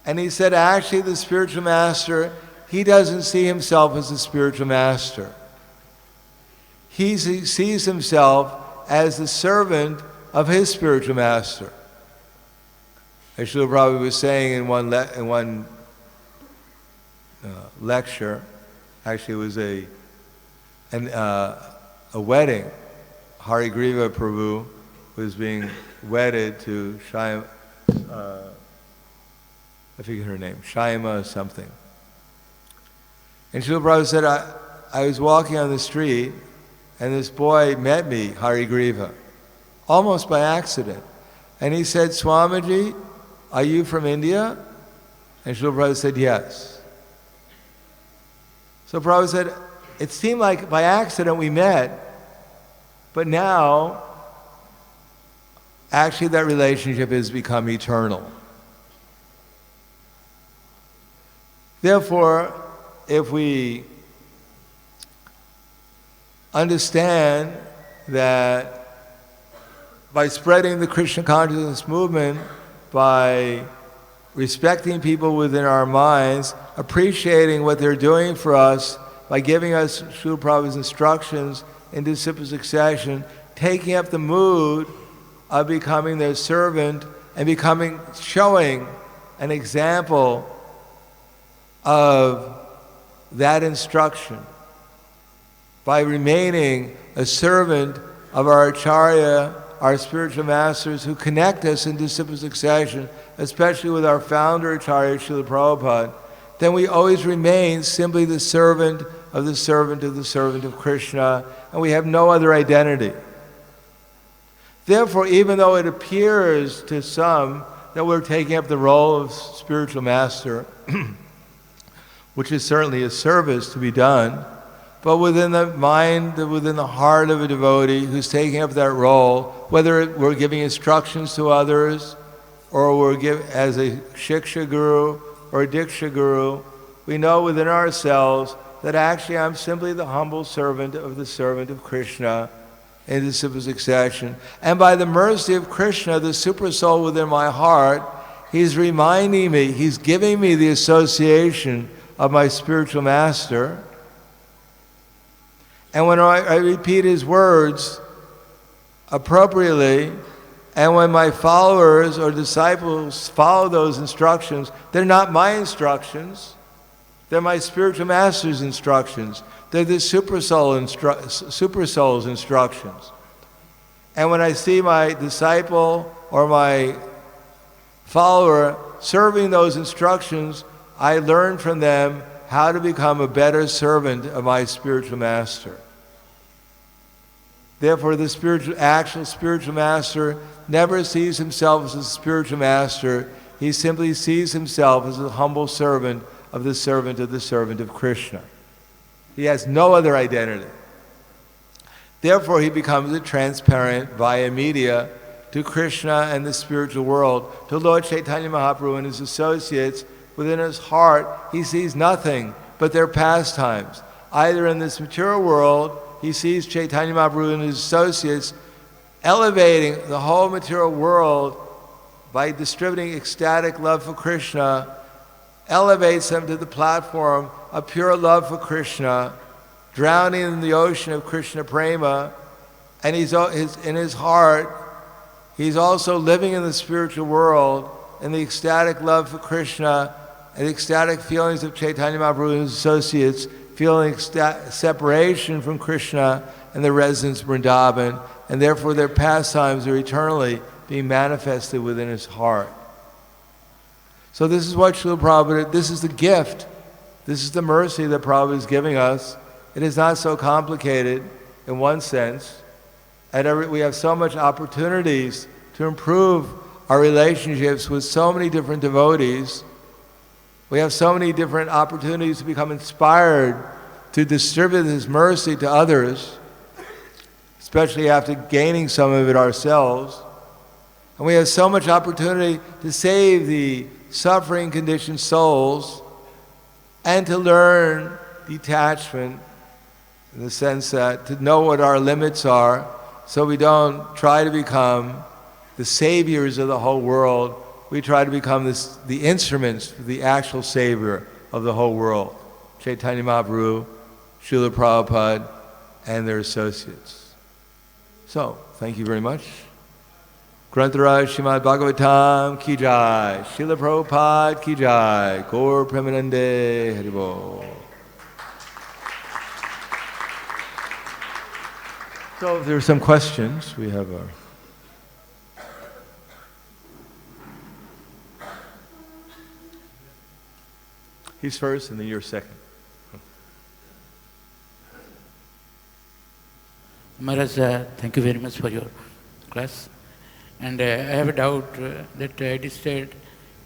And he said, actually, the spiritual master, he doesn't see himself as a spiritual master. He sees himself as the servant of his spiritual master. As Srila Prabhupada was saying in one lecture, actually it was a wedding. Hari Griva Prabhu was being wedded to Shyama, I forget her name, Shyama something. And Srila Prabhupada said, I was walking on the street and this boy met me, Hari Griva, almost by accident. And he said, Swamiji, are you from India? And Srila Prabhupada said, yes. So Prabhupada said, it seemed like by accident we met, but now, actually that relationship has become eternal. Therefore, if we understand that by spreading the Krishna consciousness movement, by respecting people within our minds, appreciating what they're doing for us, by giving us Srila Prabhupada's instructions in disciple succession, taking up the mood of becoming their servant and showing an example of that instruction, by remaining a servant of our Acharya, our spiritual masters who connect us in disciple succession, especially with our founder Acharya Srila Prabhupada, then we always remain simply the servant of the servant of the servant of Krishna, and we have no other identity. Therefore, even though it appears to some that we're taking up the role of spiritual master, which is certainly a service to be done, but within the mind, within the heart of a devotee who's taking up that role, whether we're giving instructions to others, or we're as a Shiksha Guru or a Diksha Guru, we know within ourselves that actually I'm simply the humble servant of Krishna in disciple succession. And by the mercy of Krishna, the super soul within my heart, he's reminding me, he's giving me the association of my spiritual master. And when I repeat his words appropriately, and when my followers or disciples follow those instructions, they're not my instructions, they're my spiritual master's instructions. They're the super soul's instructions. And when I see my disciple or my follower serving those instructions, I learn from them how to become a better servant of my spiritual master. Therefore, the actual spiritual master never sees himself as a spiritual master. He simply sees himself as a humble servant of the servant of Krishna. He has no other identity. Therefore, he becomes a transparent via media to Krishna and the spiritual world, to Lord Chaitanya Mahaprabhu and his associates. Within his heart, he sees nothing but their pastimes. Either in this material world, he sees Chaitanya Mahaprabhu and his associates elevating the whole material world by distributing ecstatic love for Krishna, elevates them to the platform of pure love for Krishna, drowning in the ocean of Krishna prema, and in his heart, he's also living in the spiritual world in the ecstatic love for Krishna and the ecstatic feelings of Chaitanya Mahaprabhu and his associates, feeling separation from Krishna and the residents of Vrindavan, and therefore their pastimes are eternally being manifested within his heart. So this is what Srila Prabhupada, this is the gift, this is the mercy that Prabhupada is giving us. It is not so complicated in one sense, and we have so much opportunities to improve our relationships with so many different devotees. We have so many different opportunities to become inspired to distribute His mercy to others, especially after gaining some of it ourselves. And we have so much opportunity to save the suffering conditioned souls and to learn detachment in the sense that to know what our limits are so we don't try to become the saviors of the whole world. We try to become the instruments for the actual savior of the whole world. Chaitanya Mahaprabhu, Srila Prabhupada, and their associates. So, thank you very much. Grantaraj Srimad Bhagavatam ki jai, Srila Prabhupada ki jai, Gaur Premanande Haribol. So if there are some questions, we have our... He's first and then you're second. Maharaj, thank you very much for your class. And I have a doubt that it is said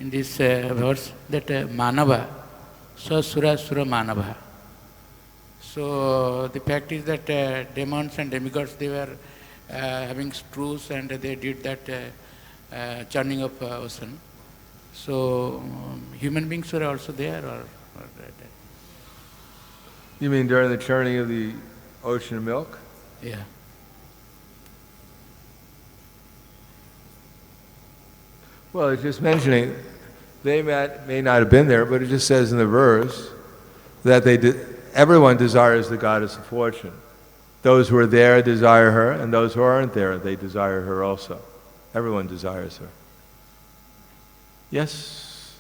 in this verse that Manava, Swasura Sura Manava. So the fact is that demons and demigods, they were having screws and they did that churning of ocean. So human beings were also there, or You mean during the churning of the ocean of milk? Yeah. Well, it's just mentioning, they may not have been there, but it just says in the verse that everyone desires the goddess of fortune. Those who are there desire her, and those who aren't there, they desire her also. Everyone desires her. Yes?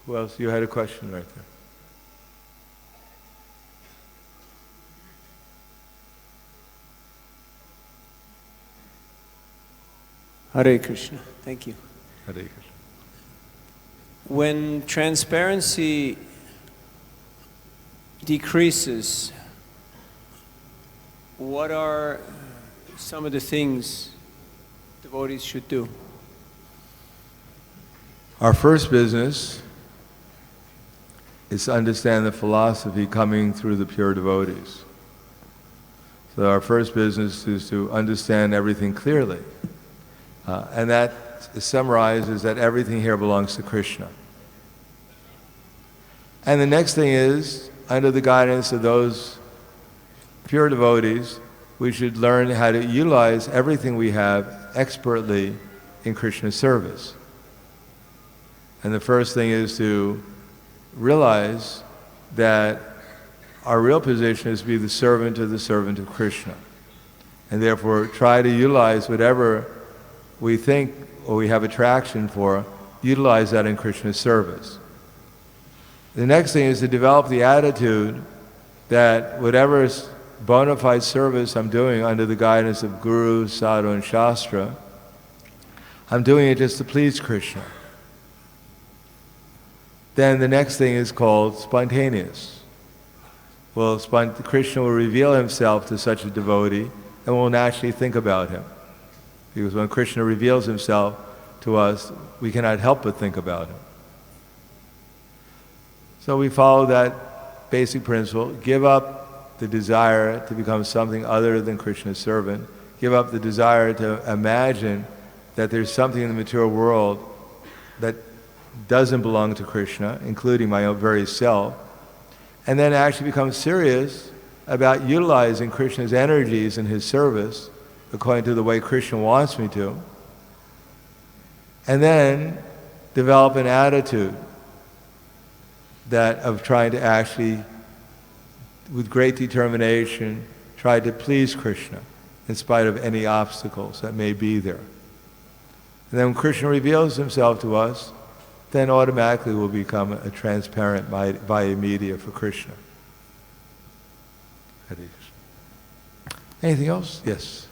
Who else? You had a question right there. Hare Krishna. Thank you. Hare Krishna. When transparency decreases, what are some of the things devotees should do? Our first business is to understand the philosophy coming through the pure devotees. So our first business is to understand everything clearly. And that summarizes that everything here belongs to Krishna. And the next thing is, under the guidance of those pure devotees, we should learn how to utilize everything we have expertly in Krishna's service. And the first thing is to realize that our real position is to be the servant of Krishna. And therefore try to utilize whatever we think or we have attraction for, utilize that in Krishna's service. The next thing is to develop the attitude that whatever bona fide service I'm doing under the guidance of Guru, Sadhu, and Shastra, I'm doing it just to please Krishna. Then the next thing is called spontaneous. Well, Krishna will reveal himself to such a devotee and we'll naturally think about him. Because when Krishna reveals himself to us, we cannot help but think about him. So we follow that basic principle. Give up the desire to become something other than Krishna's servant. Give up the desire to imagine that there's something in the material world that doesn't belong to Krishna, including my own very self. And then actually become serious about utilizing Krishna's energies in his service according to the way Krishna wants me to. And then develop an attitude that of trying to actually, with great determination, try to please Krishna in spite of any obstacles that may be there. And then when Krishna reveals himself to us, then automatically we'll become a transparent via media for Krishna. Anything else? Yes.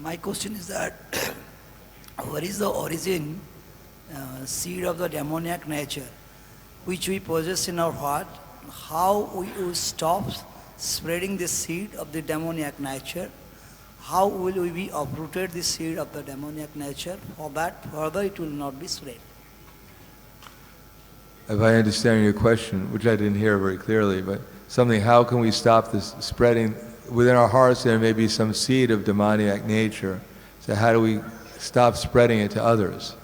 My question is that what is the origin, seed of the demoniac nature which we possess in our heart? How we will stop spreading the seed of the demoniac nature? How will we be uprooted the seed of the demoniac nature for that further it will not be spread? If I understand your question, which I didn't hear very clearly, but something, how can we stop this spreading? Within our hearts there may be some seed of demoniac nature. So how do we stop spreading it to others?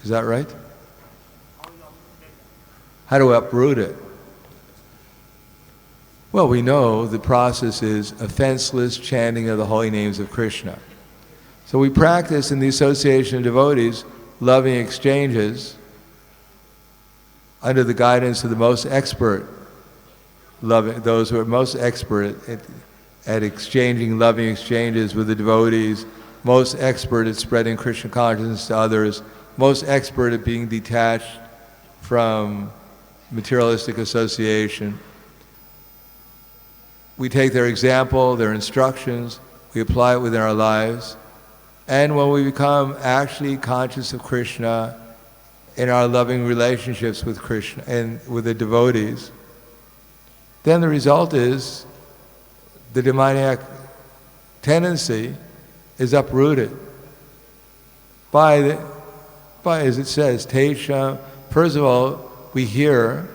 Is that right? How do we uproot it? Well, we know the process is offenseless chanting of the holy names of Krishna. So we practice in the association of devotees loving exchanges under the guidance of the most expert, those who are most expert at exchanging loving exchanges with the devotees, most expert at spreading Krishna consciousness to others, most expert at being detached from materialistic association. We take their example, their instructions, we apply it within our lives, and when we become actually conscious of Krishna in our loving relationships with Krishna and with the devotees, then the result is the demoniac tendency is uprooted by as it says, Tesham. First of all, we hear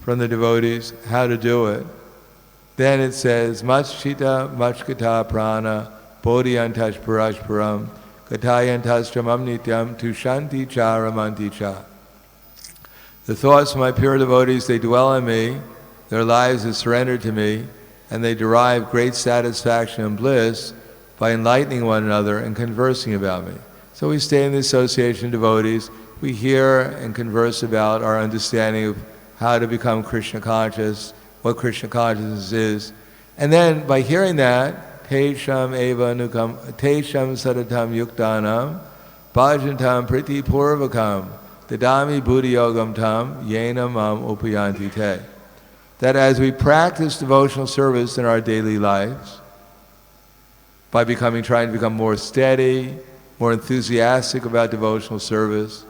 from the devotees how to do it. Then it says, Machchita Machkata Prana Bodhyantash Parashparam Katayantas Tramam Nityam Tushanti Cha Ramanti Cha. The thoughts of my pure devotees, they dwell in me, their lives are surrendered to me, and they derive great satisfaction and bliss by enlightening one another and conversing about me. So we stay in the association of devotees, we hear and converse about our understanding of how to become Krishna conscious, what Krishna consciousness is. And then by hearing that, Tesham eva nukam, Tesham sadatam yuktanam, bhajantam priti purvakam, dadami buddhi yogam tam, yena mam upayanti te. That as we practice devotional service in our daily lives, by trying to become more steady, more enthusiastic about devotional service,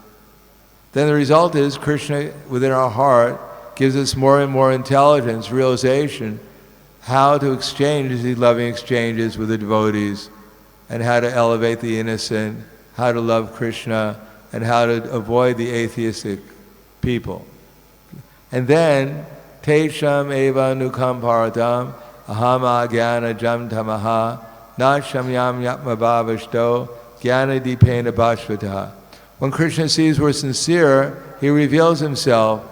then the result is Krishna within our heart gives us more and more intelligence, realization, how to exchange these loving exchanges with the devotees, and how to elevate the innocent, how to love Krishna, and how to avoid the atheistic people. And then, Tesham eva nukam paratam, aham agyana jam tamaha, na shamyam yatma bhavashto, gyana dipena bhashvataha. When Krishna sees we're sincere, he reveals himself,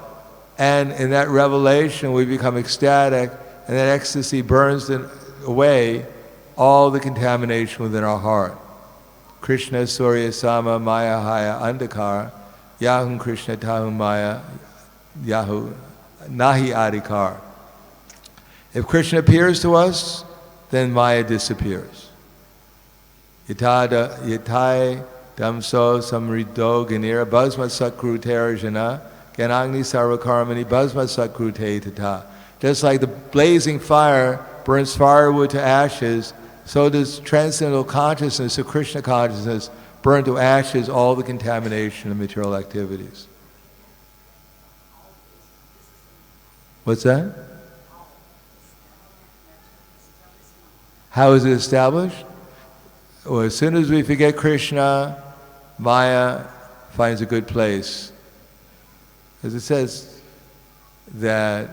and in that revelation we become ecstatic and that ecstasy burns away all the contamination within our heart. Krishna Surya Sama Maya Haya Andakar Yahum Krishna Tahum Maya Yahu Nahi Adhikar. If Krishna appears to us, then Maya disappears. Yatai Damso Samrido Ganira Bhasma Sakru Terajana Ganagni Sarvakarmani Bhasma Sakru Te Tata. Just like the blazing fire burns firewood to ashes, so does transcendental consciousness, or Krishna consciousness, burn to ashes all the contamination of material activities. What's that? How is it established? Well, as soon as we forget Krishna, Maya finds a good place. As it says that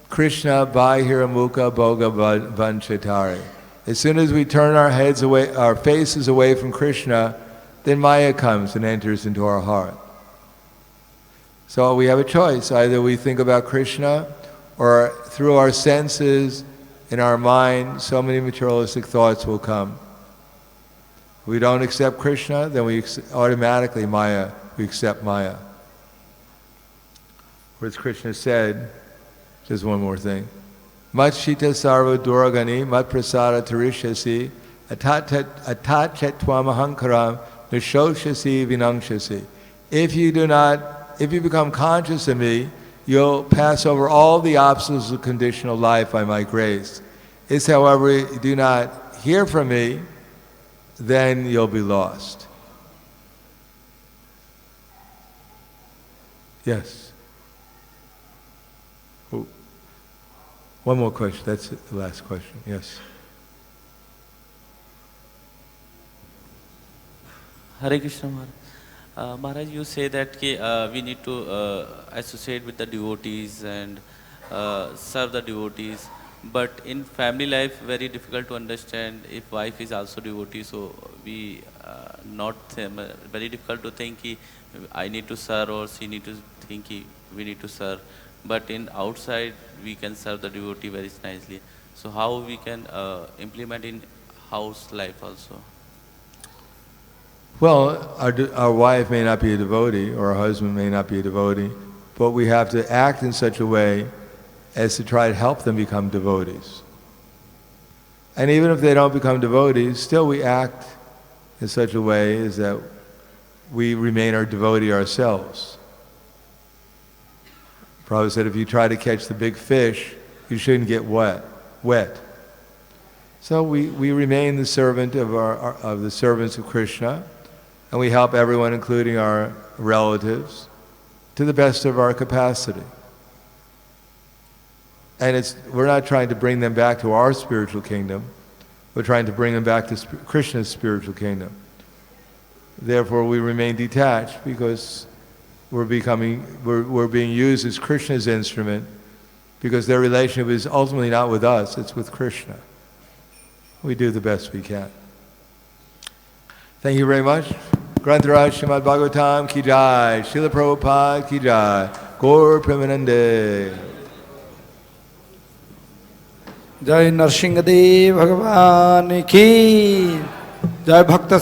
Krishna Bahira Mukha Bhoga Vanchatari. As soon as we turn our heads away, our faces away from Krishna, then Maya comes and enters into our heart. So we have a choice. Either we think about Krishna, or through our senses, in our mind, so many materialistic thoughts will come. If we don't accept Krishna, then we automatically we accept Maya. As Krishna said, just one more thing. Mat shita sarva duragani, mat prasada tarishasi, atat chetvam ahankaram, nishoshasi vinangshasi. If you become conscious of me, you'll pass over all the obstacles of conditional life by my grace. If, however, you do not hear from me, then you'll be lost. Yes. Oh. One more question. That's it, the last question. Yes. Hare Krishna Maharaj. Maharaj, you say that we need to associate with the devotees and serve the devotees. But in family life, very difficult to understand if wife is also devotee. So we very difficult to think I need to serve, or she need to think we need to serve. But in outside, we can serve the devotee very nicely. So how we can implement in house life also? Well, our wife may not be a devotee, or our husband may not be a devotee, but we have to act in such a way as to try to help them become devotees. And even if they don't become devotees, still we act in such a way as that we remain our devotee ourselves. Prabhupada said if you try to catch the big fish, you shouldn't get wet. So we remain the servant of the servants of Krishna, and we help everyone, including our relatives, to the best of our capacity. And we're not trying to bring them back to our spiritual kingdom. We're trying to bring them back to Krishna's spiritual kingdom. Therefore, we remain detached because we're being used as Krishna's instrument, because their relationship is ultimately not with us, it's with Krishna. We do the best we can. Thank you very much. Grantaraj Srimad Bhagavatam ki jai, Srila Prabhupada ki jai, Gaur Premanande. जय नरसिंहदेव भगवान की जय भक्त